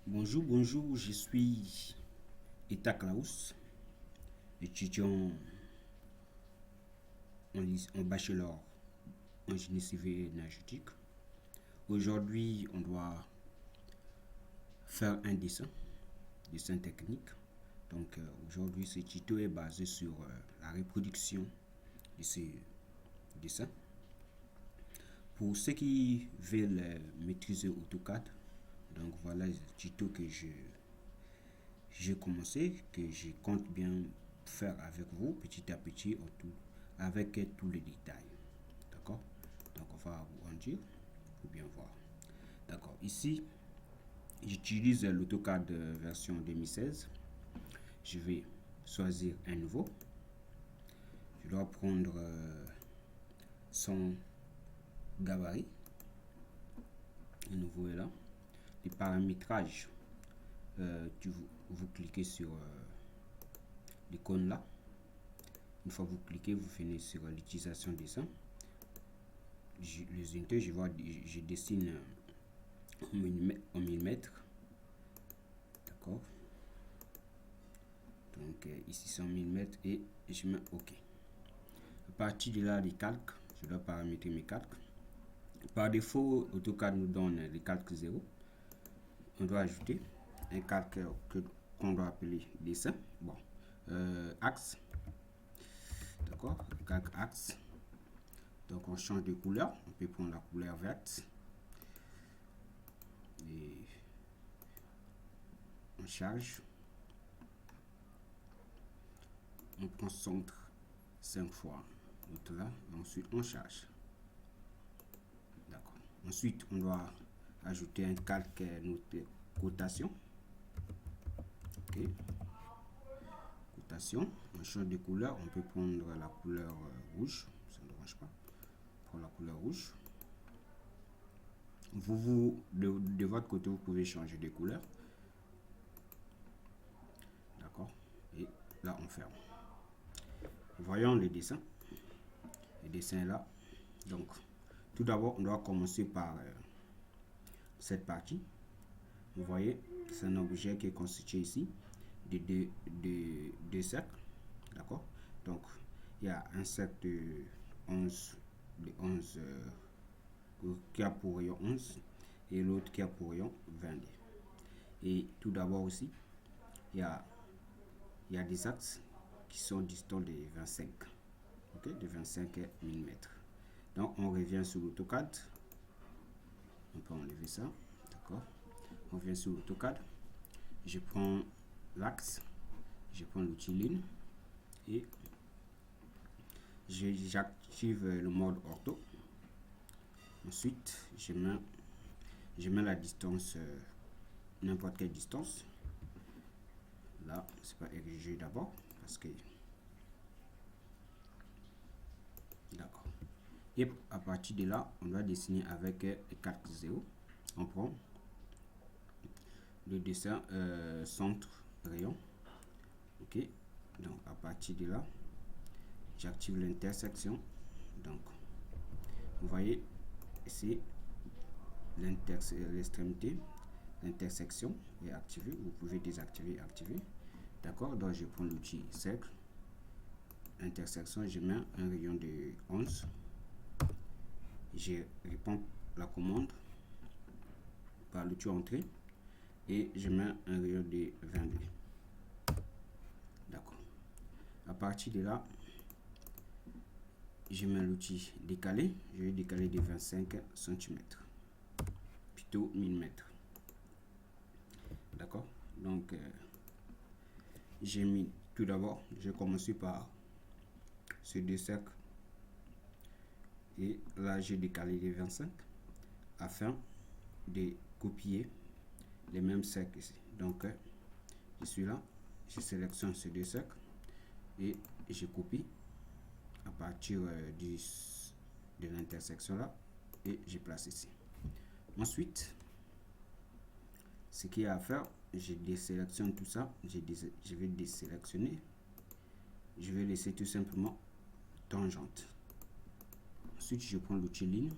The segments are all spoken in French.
Bonjour, je suis Eta Klaus, étudiant en bachelor en génie civil et énergétique. Aujourd'hui, on doit faire un dessin technique. Donc aujourd'hui, ce tuto est basé sur la reproduction de ce dessin. Pour ceux qui veulent maîtriser AutoCAD, donc voilà le tuto que j'ai commencé, que je compte bien faire avec vous petit à petit avec tous les détails. D'accord? Donc on va vous en dire pour bien voir. D'accord. Ici, j'utilise l'AutoCAD version 2016. Je vais choisir un nouveau. Je dois prendre son gabarit. Un nouveau est là. Les paramétrages, vous cliquez sur l'icône là. Une fois que vous cliquez, vous venez sur l'utilisation dessin. Les unités, je dessine en millimètres. D'accord. Donc ici c'est en millimètres et je mets OK. À partir de là, les calques, je dois paramétrer mes calques. Par défaut, AutoCAD nous donne les calques 0. On doit ajouter un calque qu'on doit appeler dessin. Bon, axe. D'accord, calque axe. Donc on change de couleur. On peut prendre la couleur verte. Et on charge. On concentre 5 fois. Donc là, ensuite on charge. D'accord. Ensuite, on doit ajouter un calque noté cotation. Ok. Cotation. On change de couleur. On peut prendre la couleur rouge. Ça ne dérange pas. Pour la couleur rouge. De votre côté, vous pouvez changer de couleur. D'accord. Et là, on ferme. Voyons le dessin. Le dessin est là. Donc, tout d'abord, on doit commencer par cette partie. Vous voyez, c'est un objet qui est constitué ici de deux cercles. D'accord. Donc, il y a un cercle de 11 qui a pour rayon 11 et l'autre qui a pour rayon 22. Et tout d'abord aussi, il y a des axes qui sont distants de 25, ok, de 25 mm. Donc, on revient sur l'AutoCAD. On peut enlever ça. D'accord. On vient sur l'AutoCAD. Je prends l'axe. Je prends l'outil ligne. Et j'active le mode ortho. Ensuite, je mets la distance, n'importe quelle distance. Là, c'est pas exigé d'abord parce que. D'accord. Et à partir de là, on doit dessiner avec calque 0. On prend le dessin centre rayon. Ok. Donc à partir de là, j'active l'intersection. Donc, vous voyez, c'est l'extrémité, l'intersection est activée. Vous pouvez désactiver et activer. D'accord. Donc je prends l'outil cercle, intersection, je mets un rayon de 11. Je réponds la commande par l'outil entrée et je mets un rayon de 22. D'accord. À partir de là, je mets l'outil décalé. Je vais décaler de 25 cm, plutôt millimètres. D'accord. Donc, j'ai mis tout d'abord, j'ai commencé par ces deux cercles et là j'ai décalé de 25 afin de copier les mêmes cercles ici. Donc, je suis là, je sélectionne ces deux cercles et je copie à partir de l'intersection là et je place ici. Ensuite, ce qu'il y a à faire, je désélectionne tout ça, je vais désélectionner, je vais laisser tout simplement tangente. Ensuite, je prends l'outil ligne,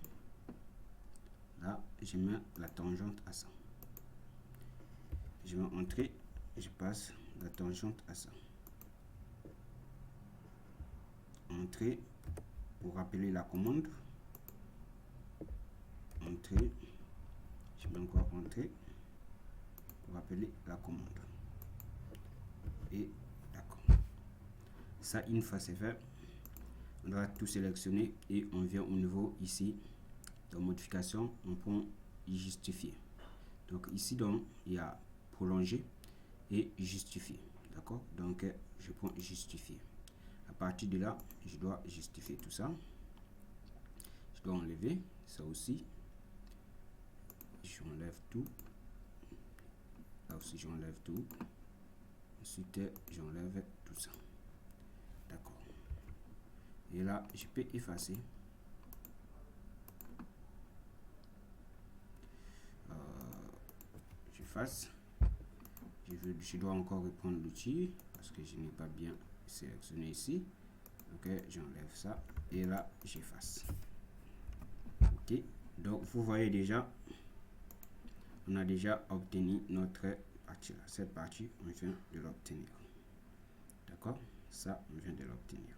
là je mets la tangente à ça. je vais entrer, je passe la tangente à ça. Entrer pour rappeler la commande. Entrer, je vais encore entrer pour rappeler la commande. Et d'accord. Ça, une fois c'est fait, on doit tout sélectionner et on vient au niveau ici dans modification, on prend justifier. Donc ici donc il y a prolonger et justifier. D'accord, donc je prends justifier. À partir de là, je dois justifier tout ça. Je dois enlever ça aussi. J'enlève tout. Là aussi j'enlève tout. Ensuite j'enlève tout ça. D'accord. Et là je peux effacer. J'efface. Je dois encore reprendre l'outil parce que je n'ai pas bien sélectionné ici. Ok, j'enlève ça et là j'efface. Ok, donc vous voyez déjà, on a déjà obtenu notre partie là. Cette partie, on vient de l'obtenir. D'accord, ça on vient de l'obtenir.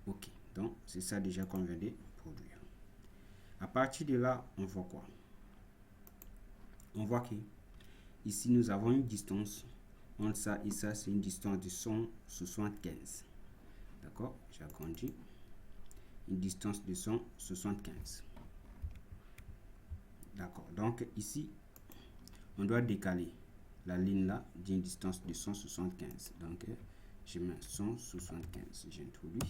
Ok, donc c'est ça déjà qu'on vient de produire. À partir de là, on voit quoi? On voit que ici nous avons une distance entre ça et ça, c'est une distance de 175. D'accord, j'agrandis. Une distance de 175. D'accord, donc ici on doit décaler la ligne là d'une distance de 175. Donc je mets 175, j'introduis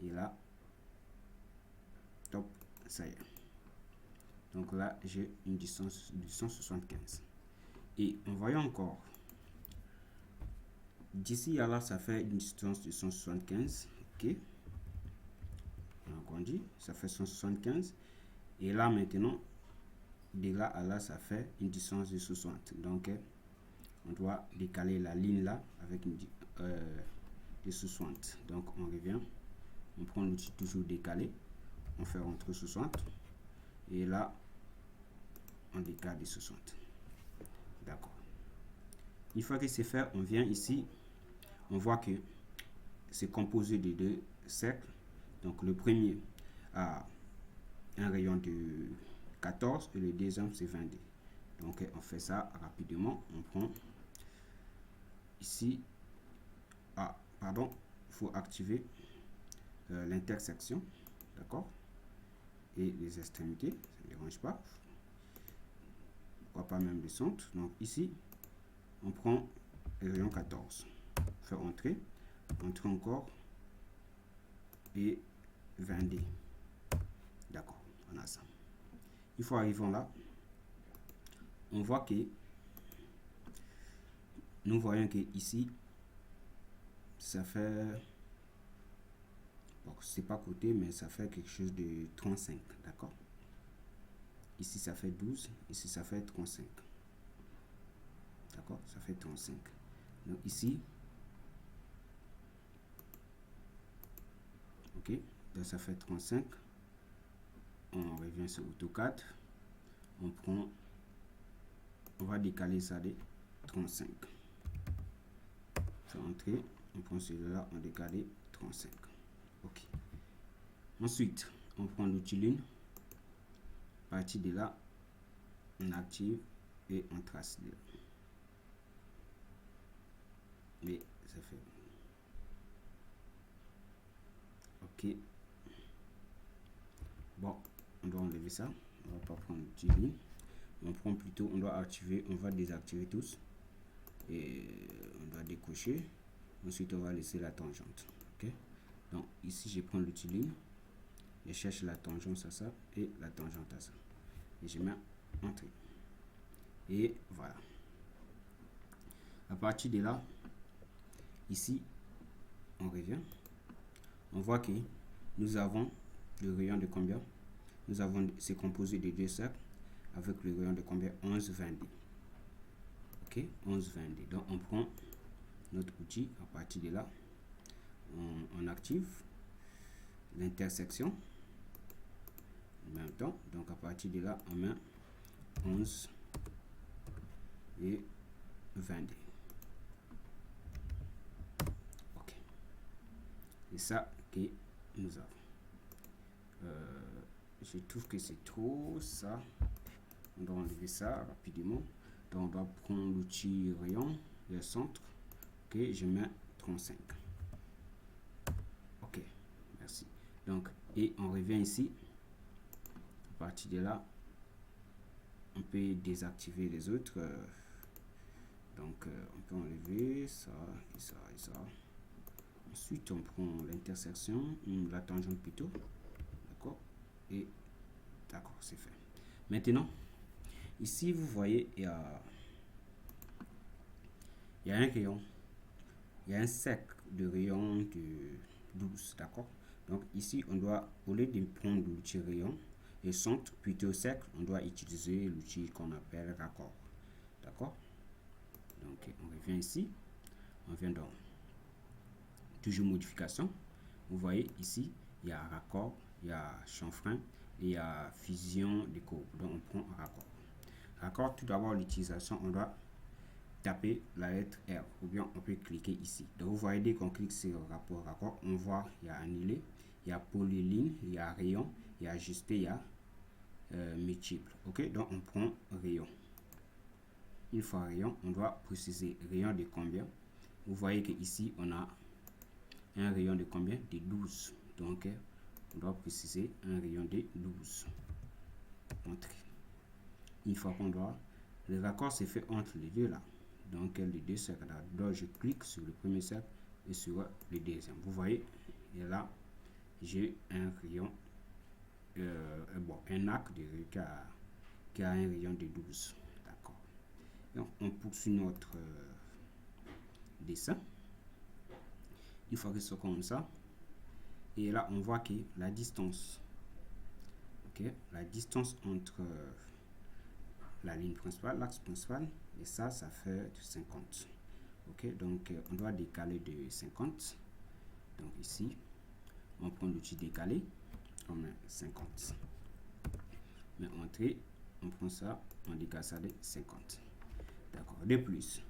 et là top, ça y est. Donc là j'ai une distance de 175 et on voit encore d'ici à là ça fait une distance de 175. Ok, on agrandit, ça fait 175 et là maintenant de là à là ça fait une distance de 60. Donc on doit décaler la ligne là avec une de 60. Donc on revient, on prend l'outil toujours décalé, on fait entre 60 et là on décale de 60. D'accord, une fois que c'est fait, on vient ici, on voit que c'est composé de deux cercles. Donc le premier a un rayon de 14 et le deuxième c'est 22. Donc on fait ça rapidement. On prend ici, pardon, il faut activer l'intersection, d'accord, et les extrémités, ça ne dérange pas, pourquoi pas même le centre. Donc ici on prend le rayon 14, faire entrer encore et 22. D'accord, on a ça. Une fois arrivant là, on voit que nous voyons que ici ça fait, bon, c'est pas côté mais ça fait quelque chose de 35. D'accord, ici ça fait 12, ici ça fait 35. D'accord, ça fait 35. Donc ici, ok, donc ça fait 35. On revient sur AutoCAD, on va décaler ça de 35. Faire entrer, on prend celui-là, on décale 35. Ok. Ensuite, on prend l'outil ligne. À partir de là, on active et on trace là. Mais ça fait. Ok. Bon, on doit enlever ça. On va pas prendre l'outil ligne. On prend plutôt, on doit activer, on va désactiver tous. Et on doit décocher. Ensuite, on va laisser la tangente. Ok. Donc ici, je prends l'outil ligne. Je cherche la tangente à ça et la tangente à ça. Et je mets entrée. Et voilà. À partir de là, ici, on revient. On voit que nous avons le rayon de combien? Nous avons, c'est composé de deux cercles avec le rayon de combien? 11, 22. Ok, 11, 22. Donc on prend notre outil. À partir de là, on active l'intersection en même temps. Donc à partir de là, on met 11 et 22. Ok. C'est ça que nous avons. Je trouve que c'est trop ça. On doit enlever ça rapidement. Donc on doit prendre l'outil rayon, le centre. Ok, je mets 35. Ok, merci. Donc, et on revient ici. À partir de là, on peut désactiver les autres. Donc, on peut enlever ça et ça et ça. Ensuite, on prend l'intersection, la tangente plutôt. D'accord. Et d'accord, c'est fait. Maintenant, ici, vous voyez, il y a un rayon. Il y a un cercle de rayon de 12. D'accord. Donc, ici, on doit, au lieu de prendre l'outil rayon et centre, plutôt cercle, on doit utiliser l'outil qu'on appelle raccord. D'accord. Donc, on revient ici. On vient dans toujours modification. Vous voyez ici, il y a raccord, il y a chanfrein et il y a fusion des courbes. Donc, on prend raccord. Raccord, tout d'abord, l'utilisation, on doit taper la lettre R ou bien on peut cliquer ici. Donc, vous voyez, dès qu'on clique sur rapport raccord, on voit il y a annulé, il y a polyligne, il y a rayon, il y a ajusté, il y a multiple. Ok, donc on prend rayon. Une fois rayon, on doit préciser rayon de combien. Vous voyez que ici on a un rayon de combien? De 12. Donc on doit préciser un rayon de 12. Entrée. Une fois qu'on doit, le raccord s'est fait entre les deux là. Donc les deux cercles là. Donc je clique sur le premier cercle et sur le deuxième. Vous voyez, et là j'ai un rayon, un arc de qui a un rayon de 12. D'accord. Donc on poursuit notre dessin. Une fois que c'est comme ça, et là on voit que la distance, ok, la distance entre la ligne principale, l'axe principal, et ça fait 50. Ok, donc on doit décaler de 50. Donc ici, on prend l'outil décaler, on met 50. Mais entrée, on prend ça, on décale ça de 50. D'accord. De plus,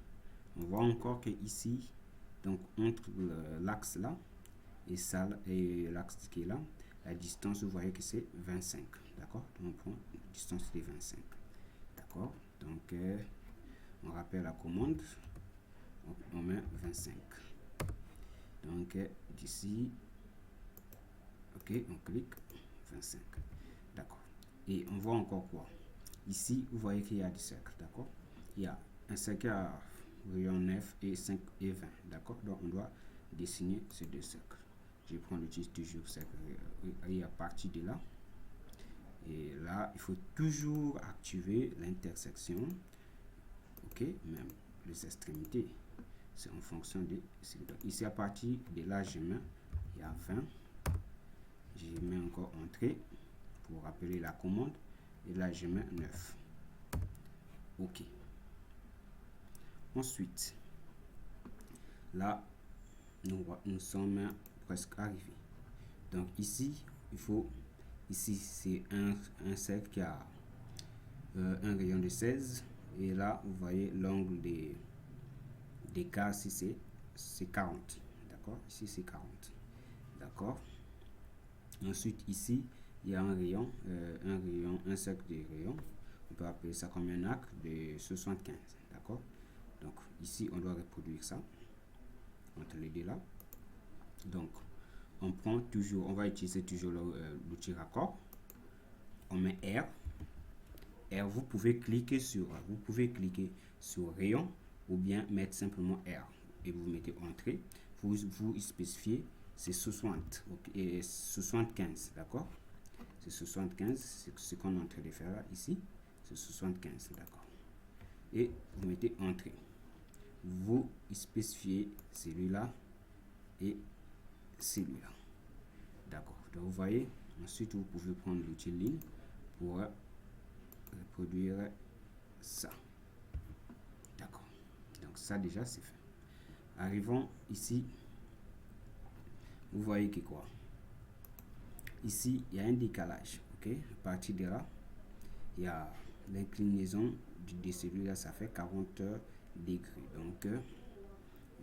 on voit encore que ici, donc entre l'axe là et ça et l'axe qui est là, la distance, vous voyez que c'est 25. D'accord. Donc on prend une distance de 25. D'accord. Donc on rappelle la commande, on met 25. Donc d'ici, ok, on clique 25. D'accord. Et on voit encore quoi? Ici, vous voyez qu'il y a des cercles. D'accord. Il y a un cercle à rayon 9 et 5 et 20. D'accord. Donc on doit dessiner ces deux cercles. Je prends l'outil toujours cercle et à partir de là. Et là, il faut toujours activer l'intersection. Ok, même les extrémités. C'est en fonction de... Donc ici, à partir de là, je mets, il y a 20. Je mets encore entrée pour rappeler la commande. Et là, je mets 9. Ok. Ensuite, là, nous sommes presque arrivés. Donc ici, il faut... Ici, c'est un cercle qui a un rayon de 16. Et là, vous voyez l'angle des cas, si c'est 40. D'accord. Ici, c'est 40. D'accord. Ensuite, ici, il y a un cercle de rayon. On peut appeler ça comme un arc de 75. D'accord. Donc, ici, on doit reproduire ça entre les deux là. Donc, on prend toujours, on va utiliser toujours l'outil raccord. On met R. R, vous pouvez cliquer sur rayon ou bien mettre simplement R et vous mettez entrée. Vous spécifiez c'est 60 et 75, d'accord. C'est 75, c'est ce qu'on est en train de faire là, ici. C'est 75, d'accord. Et vous mettez entrée. Vous spécifiez celui-là et celui-là. D'accord. Donc vous voyez, ensuite vous pouvez prendre l'outil ligne pour reproduire ça. D'accord. Donc ça déjà c'est fait. Arrivons ici. Vous voyez que quoi? Ici, il y a un décalage. Ok. À partir de là, il y a l'inclinaison de celui-là, ça fait 40 degrés. Donc,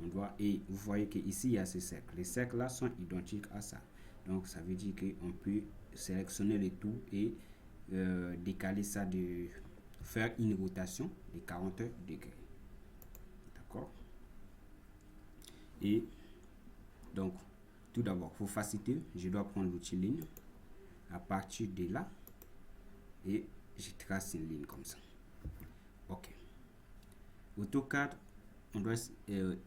on doit, et vous voyez que ici il y a ces cercles. Les cercles là sont identiques à ça. Donc, ça veut dire qu'on peut sélectionner le tout et décaler ça, de faire une rotation de 40 degrés. D'accord? Et donc, tout d'abord, pour faciliter, je dois prendre l'outil ligne. À partir de là, et je trace une ligne comme ça. Ok. AutoCAD, on doit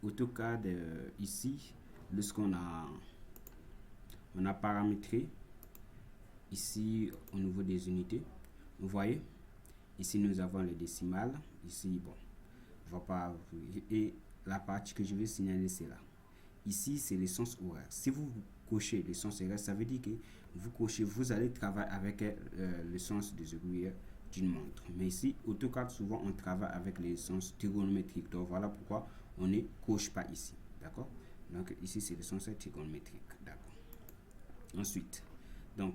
AutoCAD ici, lorsqu'on a paramétré ici au niveau des unités, vous voyez ici nous avons les décimales, ici bon, on va pas, et la partie que je vais signaler c'est là. Ici c'est le sens horaire. Si vous cochez le sens horaire, ça veut dire que vous cochez, vous allez travailler avec le sens des aiguilles d'une montre. Mais ici, AutoCAD, souvent on travaille avec les sens trigonométriques. Donc voilà pourquoi on ne coche pas ici. D'accord? Donc ici c'est le sens trigonométrique. D'accord. Ensuite, donc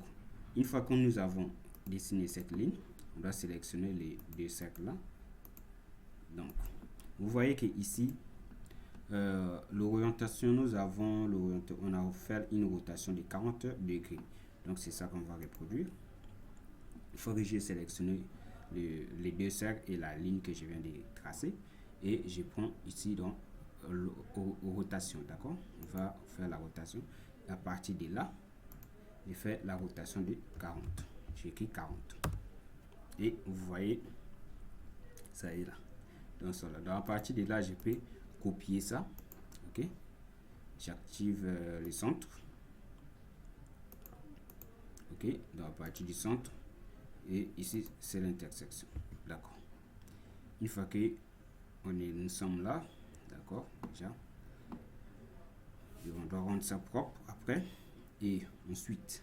une fois que nous avons dessiné cette ligne, on doit sélectionner les deux cercles là. Donc vous voyez que ici l'orientation, nous avons on a fait une rotation de 40 degrés. Donc c'est ça qu'on va reproduire. Il faut que j'ai sélectionné les deux cercles et la ligne que je viens de tracer. Et je prends ici donc rotation. D'accord? On va faire la rotation. À partir de là, je fais la rotation de 40. J'écris 40. Et vous voyez, ça est là. Donc, ça, à partir de là, je peux copier ça. Ok, j'active le centre. Ok, donc à partir du centre, et ici c'est l'intersection. D'accord. Une fois que nous sommes là, d'accord, déjà, et on doit rendre ça propre après. Et ensuite,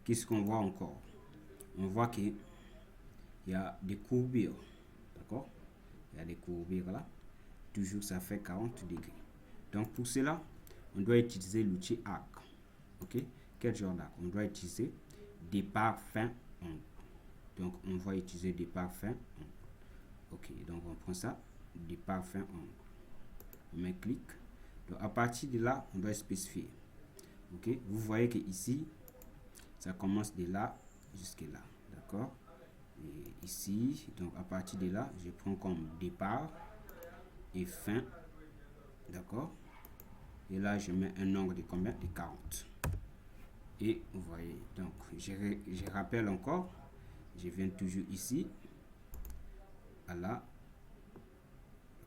qu'est-ce qu'on voit encore? On voit qu'il y a des courbures. D'accord, il y a des courbures là. Toujours ça fait 40 degrés. Donc pour cela, on doit utiliser l'outil arc. Ok, quel genre d'arc? On doit utiliser départ fin ongle. Donc on va utiliser départ fin ongle. Ok, donc on prend ça, départ fin ongle. On met clic. Donc à partir de là, on doit spécifier. Ok, vous voyez que ici, ça commence de là jusque là. D'accord. Et ici, donc à partir de là, je prends comme départ et fin. D'accord. Et là, je mets un angle de combien? De 40. Et vous voyez, donc je rappelle encore, je viens toujours ici, à là,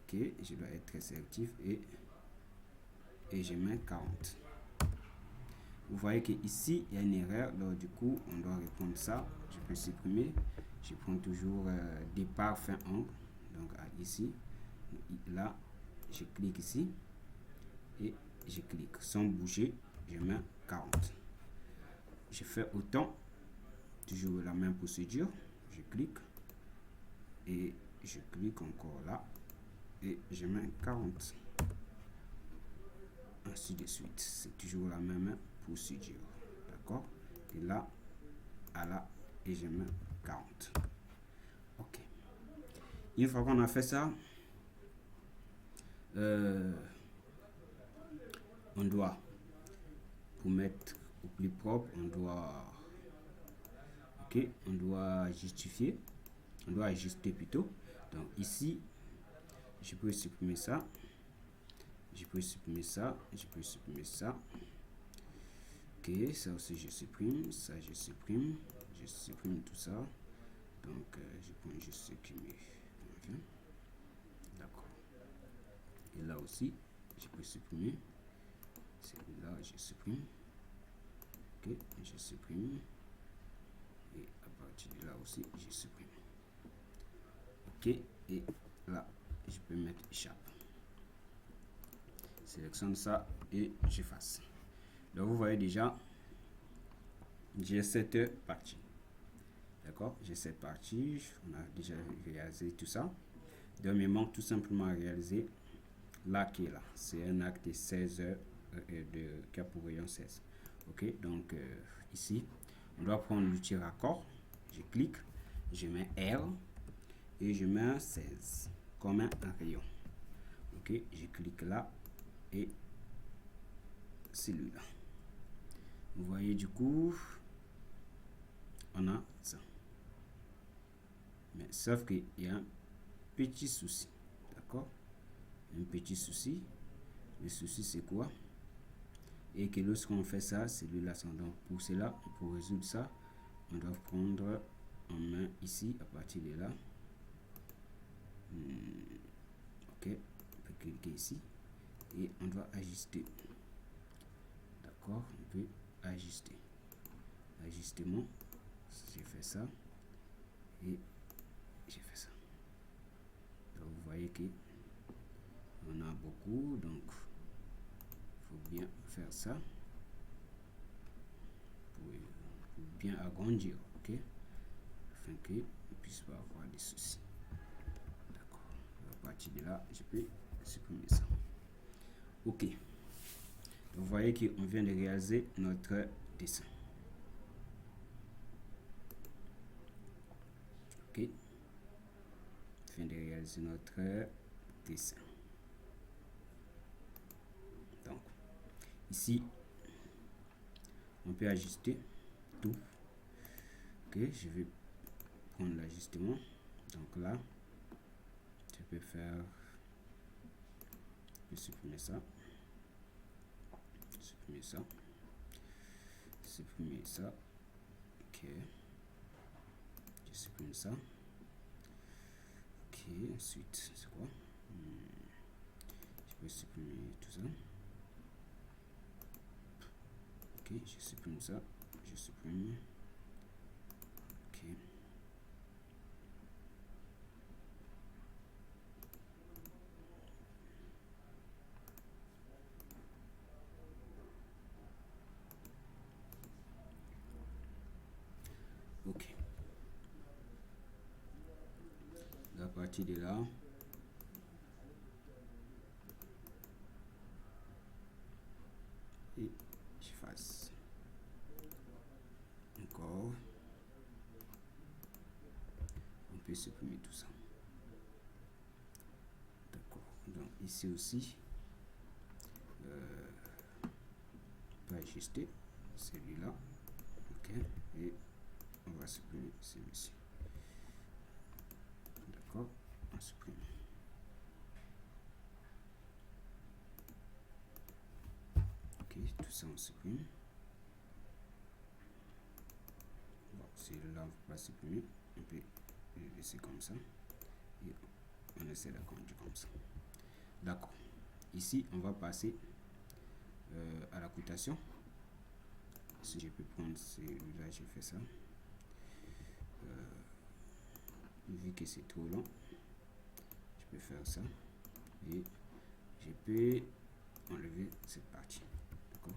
ok, je dois être très sélectif et je mets 40. Vous voyez que ici il y a une erreur, donc du coup on doit répondre ça. Je peux supprimer, je prends toujours départ fin angle, donc ici, là, je clique ici et je clique sans bouger, je mets 40. Je fais autant, toujours la même procédure, je clique et je clique encore là et je mets 40, ainsi de suite. C'est toujours la même procédure. D'accord, et là à là et je mets 40. Ok, une fois qu'on a fait ça, on doit, pour mettre au plus propre, on doit justifier, on doit ajuster plutôt. Donc ici je peux supprimer ça, je peux supprimer ça, je peux supprimer ça. Ok, ça aussi je supprime, ça je supprime tout ça. Donc je prends juste ce qui me vient. D'accord. Et là aussi je peux supprimer. Celui-là je supprime. Ok, je supprime. Et à partir de là aussi je supprime. Ok, et là je peux mettre échappe. Sélectionne ça et j'efface. Donc vous voyez déjà, j'ai cette partie. D'accord, j'ai cette partie, on a déjà réalisé tout ça. Donc il me manque tout simplement à réaliser l'arc qui est là. C'est un arc de 16 heures de cap pour rayon 16. Ok, donc ici, on doit prendre l'outil raccord. Je clique, je mets R et je mets un 16 comme un rayon. Ok, je clique là et celui-là. Vous voyez, du coup, on a ça. Mais sauf qu'il y a un petit souci. D'accord? Un petit souci. Le souci, c'est quoi? Et que lorsqu'on fait ça, celui-là. Donc, pour cela, pour résoudre ça, on doit prendre en main ici, à partir de là. Ok, on peut cliquer ici. Et on doit ajuster. D'accord? On peut ajuster. Ajustement. J'ai fait ça. Et j'ai fait ça. Donc, vous voyez que on a beaucoup, donc il faut bien faire ça pour bien agrandir, ok, afin que on puisse pas avoir des soucis. D'accord. À partir de là, je peux supprimer ça. Ok. Donc, vous voyez qu'on vient de réaliser notre dessin. Ok. On vient de réaliser notre dessin. Donc, ici, on peut ajuster tout. Ok, je vais prendre l'ajustement. Donc là, je peux faire, je peux supprimer ça, supprimer ça, supprimer ça. Ok, je supprime ça. Ok, ensuite, c'est quoi? Je peux supprimer tout ça. Ok, je supprime ça, je supprime. Ok. Ok. À partir de là, et j'efface. Encore. On peut supprimer tout ça. D'accord. Donc ici aussi, on peut ajuster celui-là. Ok. Et on va supprimer celui-ci. D'accord. On supprime. Ok, tout ça on supprime. Bon, celui-là on ne peut pas supprimer. On peut le laisser comme ça. Et on essaie d'agrandir comme ça. D'accord. Ici, on va passer à la cotation. Si je peux prendre celui-là, j'ai fait ça. Vu que c'est trop long, je peux faire ça. Et je peux enlever cette partie. D'accord?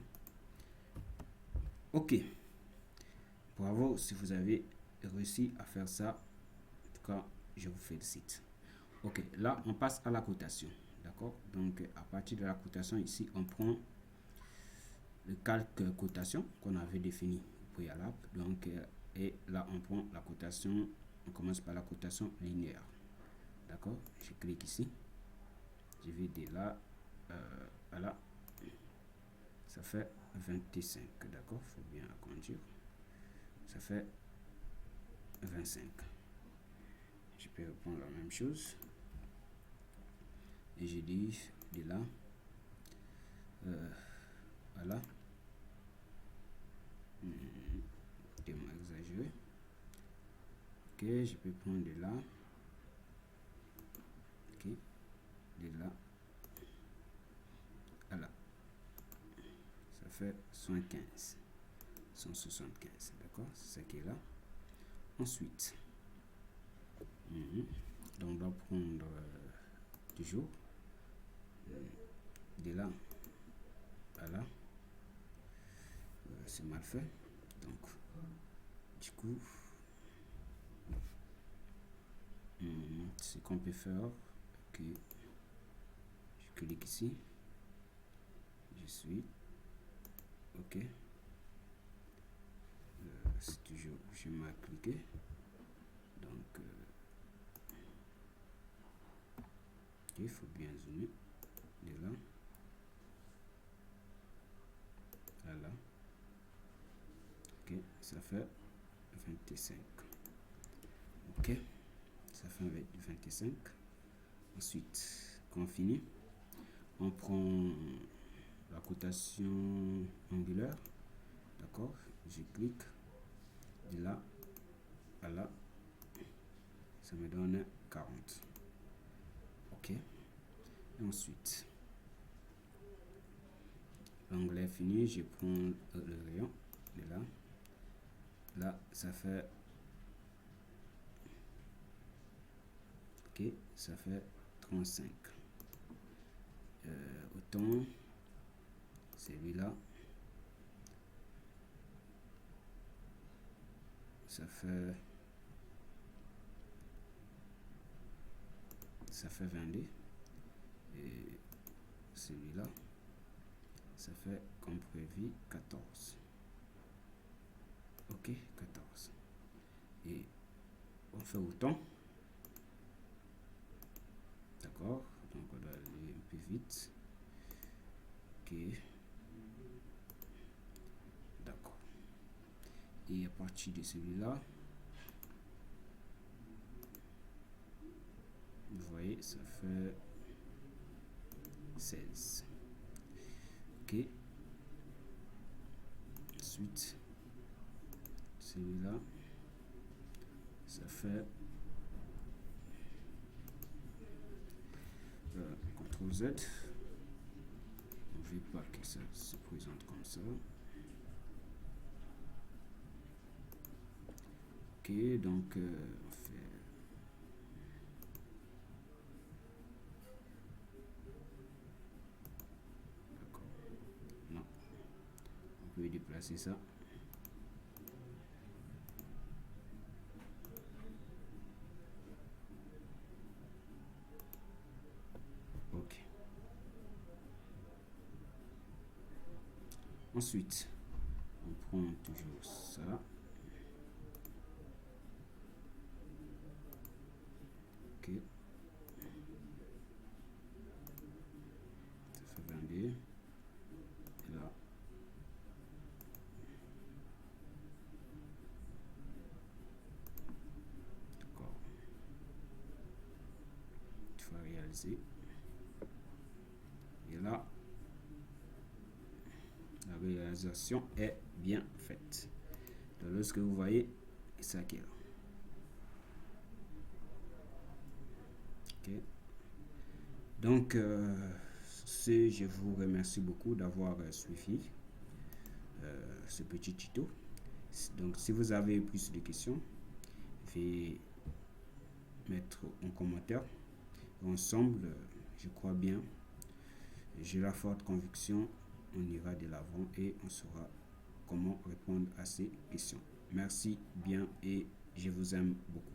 Ok. Bravo si vous avez réussi à faire ça. En tout cas, je vous félicite. Ok, là, on passe à la cotation. D'accord? Donc, à partir de la cotation, ici, on prend le calque cotation qu'on avait défini au préalable. Donc, et là, on prend la cotation. On commence par la cotation linéaire. D'accord? Je clique ici. Je vais de là à là. Ça fait 25. D'accord? Il faut bien agrandir. Ça fait 25. Je peux reprendre la même chose. Et je dis de là à là. Tellement exagéré. Ok, je peux prendre de là. Ok, de là à là. Ça fait 115. 175. D'accord? C'est ça qui est là. Ensuite, donc on doit prendre toujours de là à là. C'est mal fait. Donc, du coup, ce qu'on peut faire, que je clique ici, je suis ok. C'est toujours je m'ai cliqué, donc il faut bien zoomer. de là, à là. Ok, ça fait 25. Ok, ça fait 25. Ensuite, quand on finit, on prend la cotation angulaire. D'accord, je clique de là à là, ça me donne 40. Ok, et ensuite l'onglet fini, je prends le rayon de là, là ça fait, ok, ça fait 35. Autant celui-là, ça fait 22, et celui-là ça fait comme prévu 14. Ok, 14. Et on fait autant. D'accord, donc on doit aller un peu vite. Ok, d'accord. Et à partir de celui-là, vous voyez, ça fait 16. Ok, ensuite celui-là, ça fait CTRL Z. On ne veut pas que ça se présente comme ça. Ok, donc on fait d'accord. Non, on peut déplacer ça. Ok. Ensuite, on prend toujours ça. Ok. Ça fait 22. Et là. D'accord. Il faut réaliser. Et là, la réalisation est bien faite. Donc, lorsque vous voyez ça qui est là. Ok. Donc, je vous remercie beaucoup d'avoir suivi ce petit tuto. Donc, si vous avez plus de questions, veuillez mettre en commentaire. Ensemble, je crois bien, j'ai la forte conviction, on ira de l'avant et on saura comment répondre à ces questions. Merci bien et je vous aime beaucoup.